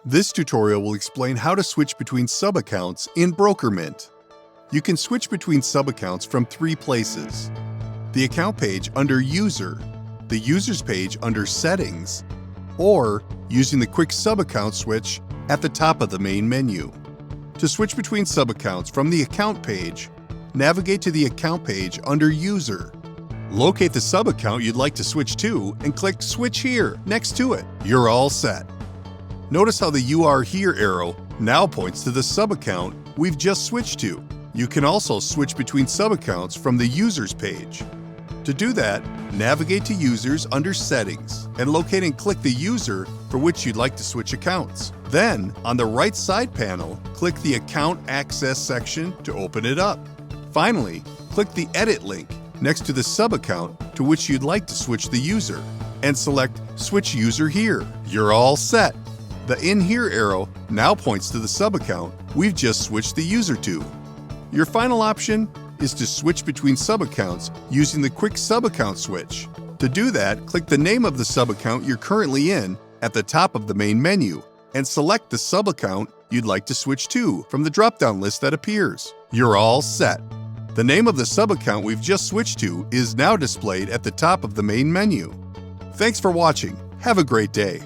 This tutorial will explain how to switch between subaccounts in Brokermint. You can switch between subaccounts from 3 places: the account page under User, the Users page under Settings, or using the quick subaccount switch at the top of the main menu. To switch between subaccounts from the account page, navigate to the account page under User. Locate the subaccount you'd like to switch to and click Switch Here next to it. You're all set. Notice how the You Are Here arrow now points to the subaccount we've just switched to. You can also switch between subaccounts from the Users page. To do that, navigate to Users under Settings and locate and click the user for which you'd like to switch accounts. Then, on the right side panel, click the Account Access section to open it up. Finally, click the Edit link next to the subaccount to which you'd like to switch the user and select Switch User Here. You're all set. The In Here arrow now points to the subaccount we've just switched the user to. Your final option is to switch between subaccounts using the quick subaccount switch. To do that, click the name of the subaccount you're currently in at the top of the main menu and select the subaccount you'd like to switch to from the drop-down list that appears. You're all set. The name of the subaccount we've just switched to is now displayed at the top of the main menu. Thanks for watching. Have a great day.